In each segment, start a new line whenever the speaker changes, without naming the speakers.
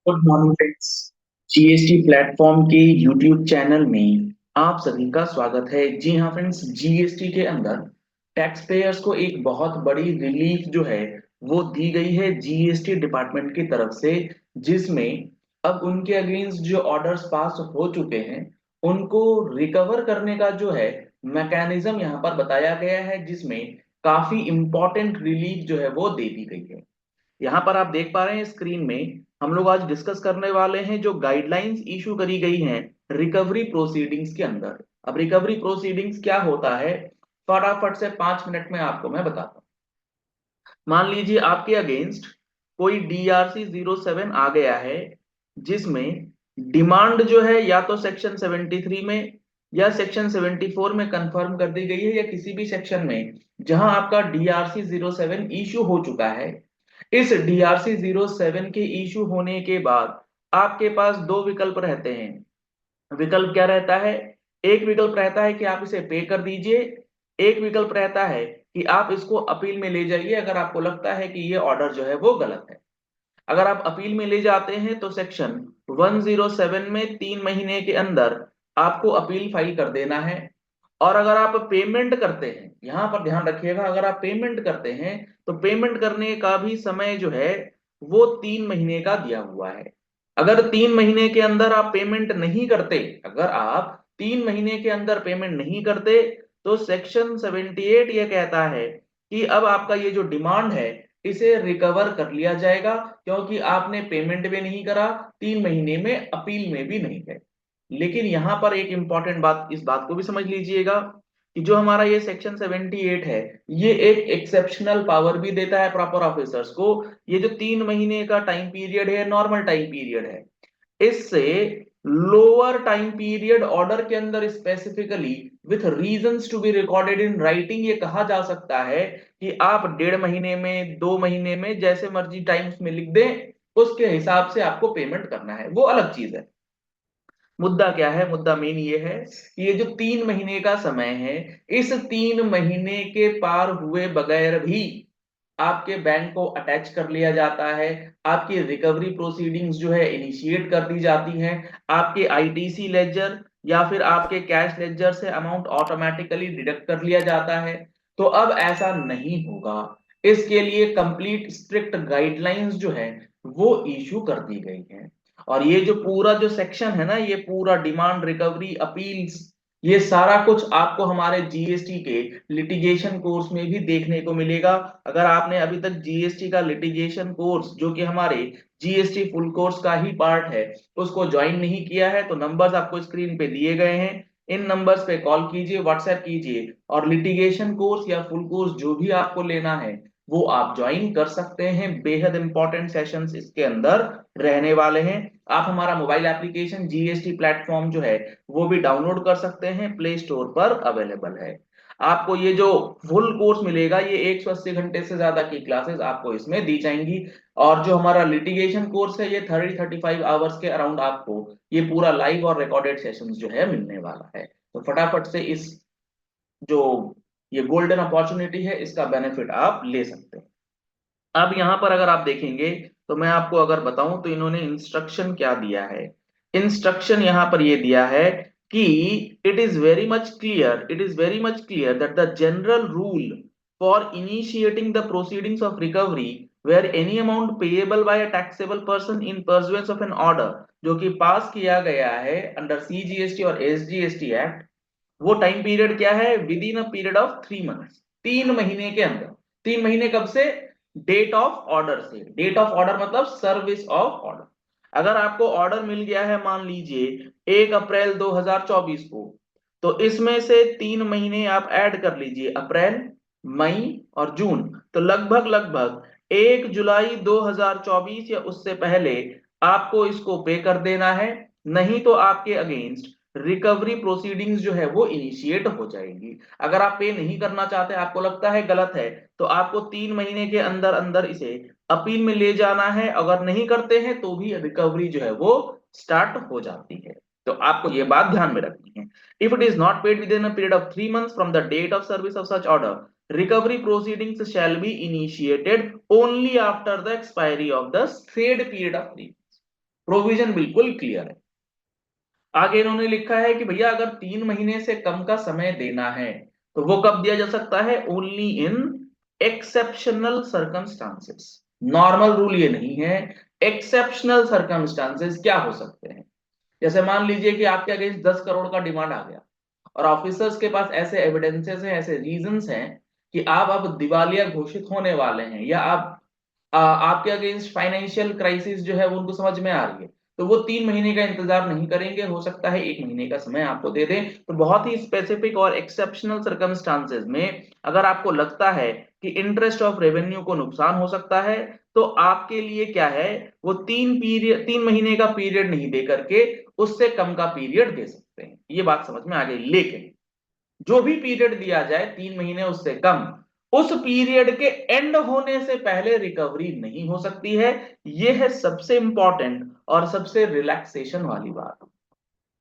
Good morning friends. GST platform के YouTube channel में आप सभी का स्वागत है। जी हाँ फ्रेंड्स, जीएसटी के अंदर टैक्स पेयर्स को एक बहुत बड़ी रिलीफ जो है वो दी गई है जीएसटी डिपार्टमेंट की तरफ से, जिसमें अब उनके अगेंस्ट जो ऑर्डर्स पास हो चुके हैं उनको रिकवर करने का जो है मैकेनिज्म यहाँ पर बताया गया है, जिसमें काफी इंपॉर्टेंट रिलीफ जो है वो दे दी गई है। यहाँ पर आप देख पा रहे हैं स्क्रीन में, हम लोग आज डिस्कस करने वाले हैं जो गाइडलाइंस इशू करी गई हैं रिकवरी प्रोसीडिंग्स के अंदर। अब रिकवरी प्रोसीडिंग्स क्या होता है, फटाफट से 5 मिनट में आपको मैं बताता हूँ। मान लीजिए आपके अगेंस्ट कोई डीआरसी 07 आ गया है, जिसमें डिमांड जो है या तो सेक्शन 73 में या सेक्शन 74 में कंफर्म कर दी गई है, या किसी भी सेक्शन में जहां आपका डीआरसी 07 इशू हो चुका है। इस डीआरसी 07 के इशू होने के बाद आपके पास दो विकल्प रहते हैं। विकल्प क्या रहता है? एक विकल्प रहता है कि आप इसे पे कर दीजिए, एक विकल्प रहता है कि आप इसको अपील में ले जाइए अगर आपको लगता है कि ये ऑर्डर जो है वो गलत है। अगर आप अपील में ले जाते हैं तो सेक्शन 107 में 3 महीने के अंदर आपको अपील फाइल कर देना है। और अगर आप पेमेंट करते हैं, यहां पर ध्यान रखिएगा, अगर आप पेमेंट करते हैं तो पेमेंट करने का भी समय जो है वो 3 महीने का दिया हुआ है। अगर 3 महीने के अंदर आप पेमेंट नहीं करते, अगर आप 3 महीने के अंदर पेमेंट नहीं करते, तो सेक्शन 78 ये कहता है कि अब आपका ये जो डिमांड है इसे रिकवर कर लिया जाएगा, क्योंकि आपने पेमेंट भी नहीं करा, 3 महीने में अपील में भी नहीं है। लेकिन यहां पर एक इंपॉर्टेंट बात, इस बात को भी समझ लीजिएगा कि जो हमारा ये सेक्शन 78 है, ये एक एक्सेप्शनल पावर भी देता है प्रॉपर ऑफिसर्स को। ये जो 3 महीने का टाइम पीरियड है, नॉर्मल टाइम पीरियड है, इससे लोअर टाइम पीरियड ऑर्डर के अंदर specifically with reasons to be recorded in writing ये कहा जा सकता है कि आप 1.5 महीने में, 2 महीने में, जैसे मर्जी टाइम्स में लिख दें, उसके हिसाब से आपको पेमेंट करना है, वो अलग चीज है। मुद्दा क्या है? मुद्दा मेन ये है कि ये जो 3 महीने का समय है, इस 3 महीने के पार हुए बगैर भी आपके बैंक को अटैच कर लिया जाता है। आपकी रिकवरी प्रोसीडिंग्स जो है इनिशिएट कर दी जाती हैं। आपके आईटीसी लेजर या फिर आपके कैश लेजर से अमाउंट ऑटोमेटिकली डिडक्ट कर लिया जाता है। तो अब ऐसा नहीं होगा, इसके लिए कंप्लीट स्ट्रिक्ट गाइडलाइंस जो है वो इशू कर दी गई है। और ये जो पूरा जो सेक्शन है ना, ये पूरा डिमांड रिकवरी अपील्स, ये सारा कुछ आपको हमारे जीएसटी के लिटिगेशन कोर्स में भी देखने को मिलेगा। अगर आपने अभी तक जीएसटी का लिटिगेशन कोर्स, जो कि हमारे जीएसटी फुल कोर्स का ही पार्ट है, उसको ज्वाइन नहीं किया है, तो नंबर्स आपको स्क्रीन पे दिए गए हैं। इन नंबर्स पे कॉल कीजिए, व्हाट्सएप कीजिए, और लिटिगेशन कोर्स या फुल कोर्स जो भी आपको लेना है वो आप ज्वाइन कर सकते हैं। बेहद इंपॉर्टेंट सेशंस इसके अंदर रहने वाले हैं। आप हमारा मोबाइल एप्लीकेशन जीएसटी प्लेटफॉर्म जो है वो भी डाउनलोड कर सकते हैं, प्ले स्टोर पर अवेलेबल है। आपको ये जो फुल कोर्स मिलेगा, ये 180 घंटे से ज्यादा की क्लासेस आपको इसमें दी जाएंगी। और जो हमारा लिटिगेशन कोर्स है, ये 30-35 आवर्स के अराउंड आपको ये पूरा लाइव और रिकॉर्डेड सेशंस जो है मिलने वाला है। तो फटाफट से इस जो ये गोल्डन अपॉर्चुनिटी है, इसका बेनिफिट आप ले सकते हैं। अब यहां पर अगर आप देखेंगे तो मैं आपको अगर बताऊं तो इन्होंने इंस्ट्रक्शन क्या दिया है। इंस्ट्रक्शन यहां पर ये दिया है कि it is very much clear that the general rule for initiating the proceedings of recovery where any amount payable by a taxable person in pursuance of an order, जो कि पास किया गया है अंडर सीजीएसटी और SGST act, वो time period क्या है? Within a period of 3 months, 3 महीने के अंदर। 3 महीने कब से? डेट ऑफ ऑर्डर से। डेट ऑफ ऑर्डर मतलब सर्विस ऑफ ऑर्डर। अगर आपको ऑर्डर मिल गया है मान लीजिए 1 अप्रैल 2024 को, तो इसमें से 3 महीने आप ऐड कर लीजिए, अप्रैल, मई और जून, तो लगभग लगभग 1 जुलाई 2024 या उससे पहले आपको इसको पे कर देना है। नहीं तो आपके अगेंस्ट रिकवरी प्रोसीडिंग्स जो है वो इनिशिएट हो जाएगी। अगर आप पे नहीं करना चाहते, आपको लगता है गलत है, तो आपको 3 महीने के अंदर अंदर इसे अपील में ले जाना है। अगर नहीं करते हैं तो भी रिकवरी जो है वो स्टार्ट हो जाती है। तो आपको ये बात ध्यान में रखनी है। If it is not paid within a period of 3 months from the date of service of such order, recovery proceedings shall be initiated only after the expiry of the said period of 3 months। Provision बिल्कुल clear है। आगे इन्होंने लिखा है कि भैया अगर 3 महीने से कम का समय देना है तो वो कब दिया जा सकता है? Only in exceptional circumstances. Normal rule ये नहीं है, एक्सेप्शनल सर्कमस्टांसेस क्या हो सकते हैं? जैसे मान लीजिए कि आपके अगेंस्ट 10 करोड़ का डिमांड आ गया और ऑफिसर्स के पास ऐसे एविडेंसेस हैं, ऐसे रीजंस हैं कि आप अब दिवालिया घोषित होने वाले हैं, या आपके अगेंस्ट फाइनेंशियल क्राइसिस जो है वो उनको समझ में आ रही है, तो वो 3 महीने का इंतजार नहीं करेंगे, हो सकता है 1 महीने का समय आपको दे दें। तो बहुत ही स्पेसिफिक और एक्सेप्शनल सर्कमस्टांसेस में अगर आपको लगता है कि इंटरेस्ट ऑफ रेवेन्यू को नुकसान हो सकता है, तो आपके लिए क्या है, वो 3 महीने का पीरियड नहीं दे करके उससे कम का पीरियड दे सकते हैं। ये बात समझ में आ गई। लेकिन जो भी पीरियड दिया जाए 3 महीने उससे कम, उस पीरियड के एंड होने से पहले रिकवरी नहीं हो सकती है। यह है सबसे इंपॉर्टेंट और सबसे रिलैक्सेशन वाली बात।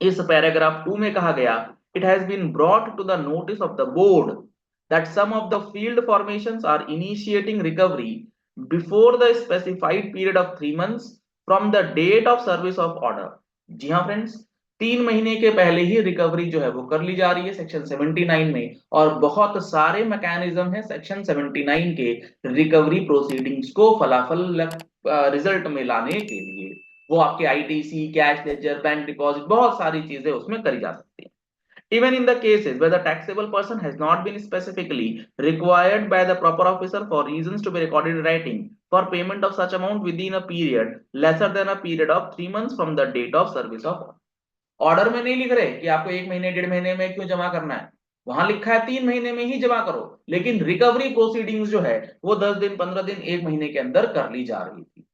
इस पैराग्राफ 2 में कहा गया, it has been brought to the notice of the board that some of the field formations are initiating recovery before the specified period of 3 months from the date of service of order. जी हाँ friends, 3 महीने के पहले ही recovery जो है वो कर ली जा रही है सेक्शन 79 में, और बहुत सारे मैकेनिज्म है सेक्शन 79 के रिकवरी प्रोसीडिंग्स को फलाफल रिजल्ट में लाने के लिए। वो आपके ITC, cash ledger, bank deposit, बहुत सारी चीजें उसमें करी जा सकती हैं। Even in the cases where the taxable person has not been specifically required by the proper officer for reasons to be recorded in writing for payment of such amount within a period lesser than a period of 3 months from the date of service of order. Order में नहीं लिख रहे कि आपको 1 महीने 1.5 महीने में क्यों जमा करना है, वहां लिखा है 3 महीने में ही जमा करो, लेकिन रिकवरी प्रोसीडिंग्स जो है वो 10 दिन, 15 दिन, 1 महीने के अंदर कर ली जा रही थी।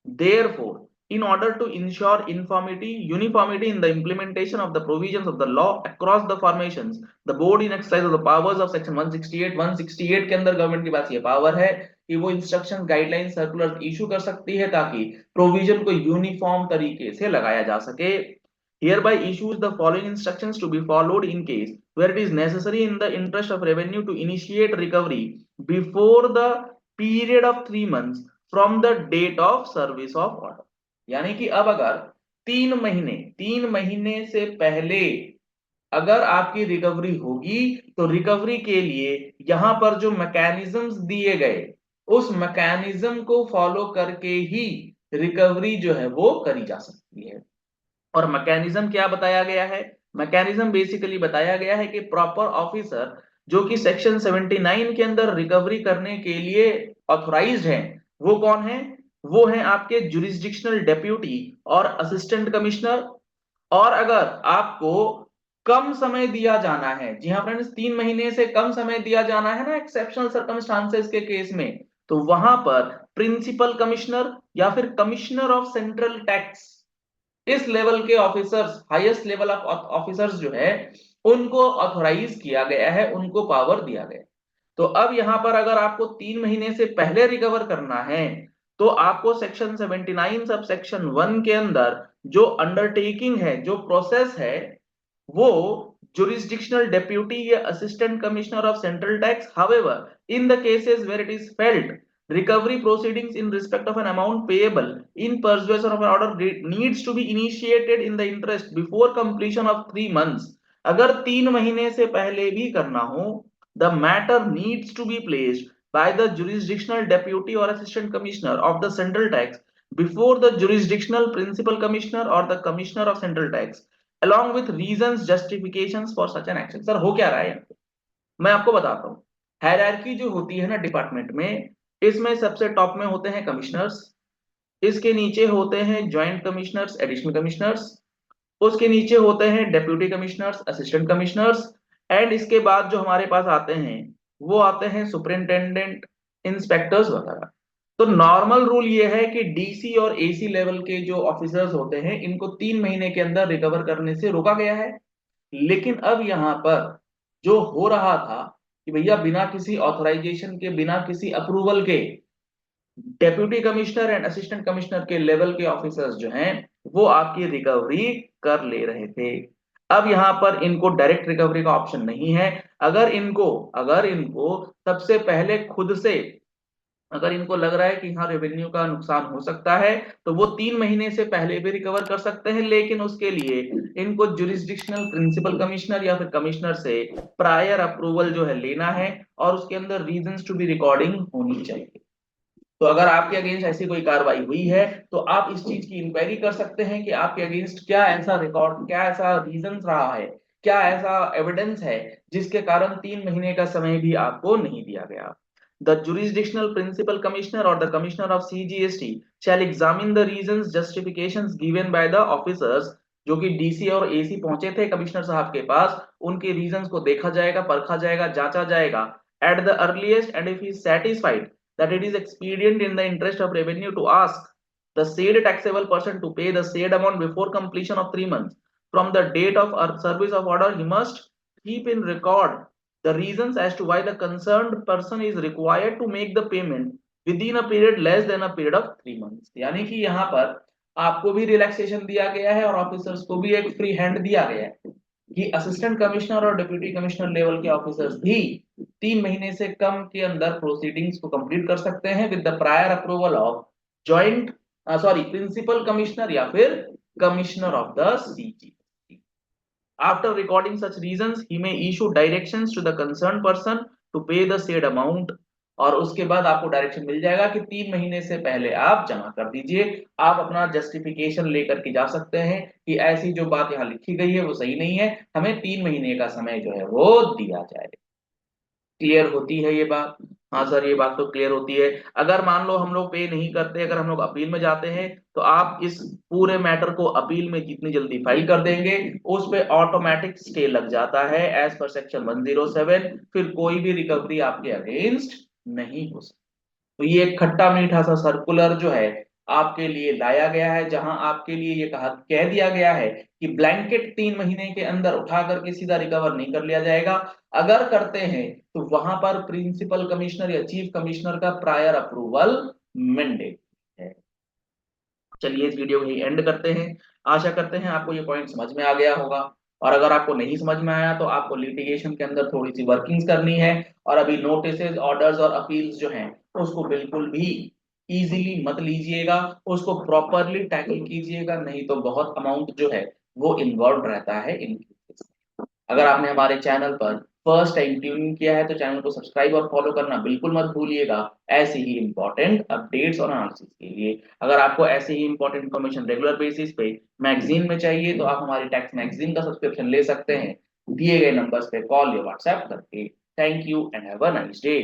Therefore, in order to ensure uniformity in the implementation of the provisions of the law across the formations, the board in exercise of the powers of section 168 के अंदर गवर्नमेंट के पास ये पावर है कि वो इंस्ट्रक्शन, गाइडलाइन, सर्कुलर इशू कर सकती है ताकि प्रोविजन को यूनिफॉर्म तरीके से लगाया जा सके। Hereby issues the following instructions to be followed in case where it is necessary in the interest of revenue to initiate recovery before the period of 3 months from the date of service of order. यानी कि अब अगर 3 महीने से पहले अगर आपकी recovery होगी तो रिकवरी के लिए यहां पर जो मैकेनिज्म्स दिए गए उस मैकेनिज्म को फॉलो करके ही रिकवरी जो है वो करी जा सकती है। और मैकेनिज्म क्या बताया गया है? मैकेनिज्म बेसिकली बताया गया है कि प्रॉपर ऑफिसर जो कि सेक्शन 79 के अंदर रिकवरी करने के लिए ऑथोराइज्ड है, वो कौन है? वो है आपके जुरिस्डिक्शनल डेप्यूटी और असिस्टेंट कमिश्नर। और अगर आपको कम समय दिया जाना है, जी हाँ फ्रेंड्स, 3 महीने से कम समय दिया जाना है ना एक्सेप्शनल सर्कमस्टांसेस के केस में, तो वहां पर प्रिंसिपल कमिश्नर या फिर कमिश्नर ऑफ सेंट्रल टैक्स, इस लेवल के officers, highest level of officers जो है उनको ऑथोराइज किया गया है, उनको पावर दिया गया है। तो अब यहां पर अगर आपको 3 महीने से पहले रिकवर करना है तो आपको सेक्शन 79 सब सेक्शन 1 के अंदर जो अंडरटेकिंग है, जो प्रोसेस है, वो jurisdictional deputy या assistant commissioner of central tax. However, in the cases where it is felt recovery proceedings in respect of an amount payable in persuasion of an order needs to be initiated in the interest before completion of 3 months, अगर 3 महीने से पहले भी करना हो, the matter needs to be placed by the jurisdictional deputy or assistant commissioner of the central tax before the jurisdictional principal commissioner or the commissioner of central tax along with reasons justifications for such an action। Sir हो क्या रहा है यहाँ पे? मैं आपको बताता हूँ। हायरार्की जो होती है ना डिपार्टमेंट में, इसमें सबसे टॉप में होते हैं कमिश्नर्स, इसके नीचे होते हैं ज्वाइंट कमिश्नर्स, एडिशनल कमिश्नर्स, उसके नीचे होते हैं deputy commissioners, assistant commissioners, and इसके बाद जो हमारे पास आते हैं वो आते हैं सुपरिंटेंडेंट, इंस्पेक्टर्स वगैरह। तो नॉर्मल रूल ये है कि डीसी और एसी लेवल के जो ऑफिसर्स होते हैं इनको 3 महीने के अंदर रिकवर करने से रोका गया है। लेकिन अब यहां पर जो हो रहा था कि भैया बिना किसी ऑथराइजेशन के, बिना किसी अप्रूवल के deputy commissioner and assistant commissioner के लेवल के ऑफिसर्स जो हैं वो आपकी रिकवरी कर ले रहे थे। अब यहां पर इनको डायरेक्ट रिकवरी का ऑप्शन नहीं है। अगर इनको सबसे पहले खुद से अगर इनको लग रहा है कि हाँ रेवेन्यू का नुकसान हो सकता है तो वो 3 महीने से पहले भी रिकवर कर सकते हैं, लेकिन उसके लिए इनको जुरिस्डिक्शनल प्रिंसिपल कमिश्नर या फिर कमिश्नर से प्रायर अप्रूवल जो है लेना है, और उसके अंदर रीजंस टू बी रिकॉर्डिंग होनी चाहिए। तो अगर आपके अगेंस्ट ऐसी कोई कार्रवाई हुई है तो आप इस चीज की इंक्वायरी कर सकते हैं कि आपके अगेंस्ट क्या ऐसा रिकॉर्ड, क्या ऐसा रीजन रहा है, क्या ऐसा एविडेंस है जिसके कारण 3 महीने का समय भी आपको नहीं दिया गया। The jurisdictional principal commissioner or the commissioner of CGST shall examine the reasons justifications given by the officers। जो कि डीसी और एसी पहुंचे थे कमिश्नर साहब के पास, उनके रीजंस को देखा जाएगा, परखा जाएगा, जांचा जाएगा at the earliest, and if he satisfied that it is expedient in the interest of revenue to ask the said taxable person to pay the said amount before completion of 3 months from the date of service of order, he must keep in record the reasons as to why the concerned person is required to make the payment within a period less than a period of 3 months। यानी कि यहाँ पर आपको भी relaxation दिया गया है और ऑफिसर्स को भी एक फ्री हैंड दिया गया है कि असिस्टेंट कमिश्नर और डिप्यूटी कमिश्नर लेवल के ऑफिसर्स भी 3 महीने से कम के अंदर प्रोसीडिंग्स को कंप्लीट कर सकते हैं with the prior approval of joint principal commissioner या फिर commissioner of the CG. After recording such reasons he may issue directions to the concern person to pay the said amount. और उसके बाद आपको डायरेक्शन मिल जाएगा कि 3 महीने से पहले आप जमा कर दीजिए। आप अपना जस्टिफिकेशन लेकर के जा सकते हैं कि ऐसी जो बात यहाँ लिखी गई है वो सही नहीं है, हमें 3 महीने का समय जो है वो दिया जाए। क्लियर होती है ये बात? हाँ सर, ये बात तो क्लियर होती है। अगर मान लो हम लोग पे नहीं करते, अगर हम लोग अपील में जाते हैं तो आप इस पूरे मैटर को अपील में जितनी जल्दी फाइल कर देंगे उस पे ऑटोमेटिक स्टे लग जाता है एज पर सेक्शन 107। फिर कोई भी रिकवरी आपके अगेंस्ट नहीं हो सकती। तो ये एक खट्टा मीठा सा सर्कुलर जो है आपके लिए लाया गया है, जहां आपके लिए ये कहा कह दिया गया है कि ब्लैंकेट 3 महीने के अंदर उठा करके सीधा रिकवर नहीं कर लिया जाएगा। अगर करते हैं तो वहां पर प्रिंसिपल कमिश्नर या चीफ कमिश्नर का प्रायर अप्रूवल मैंडेट है। चलिए इस वीडियो को यही एंड करते हैं। आशा करते हैं आपको ये पॉइंट समझ में आ गया होगा, और अगर आपको नहीं समझ में आया तो आपको लिटिगेशन के अंदर थोड़ी सी वर्किंग्स करनी है। और अभी नोटिस, ऑर्डर्स और अपील्स जो हैं उसको बिल्कुल भी इजीली मत लीजिएगा, उसको प्रॉपरली टैकल कीजिएगा, नहीं तो बहुत अमाउंट जो है वो इन्वॉल्व रहता है इन केसेस में। अगर आपने हमारे चैनल पर फर्स्ट टाइम ट्यूनिंग किया है तो चैनल को सब्सक्राइब और फॉलो करना बिल्कुल मत भूलिएगा, ऐसे ही इंपॉर्टेंट अपडेट्स और एनालिसिस के लिए। अगर आपको ऐसे ही इंपॉर्टेंट इन्फॉर्मेशन रेगुलर बेसिस पे मैगजीन में चाहिए तो आप हमारी टैक्स मैगजीन का सब्सक्रिप्शन ले सकते हैं दिए गए नंबर्स पे कॉल या व्हाट्सएप करके। Thank you and have a nice day.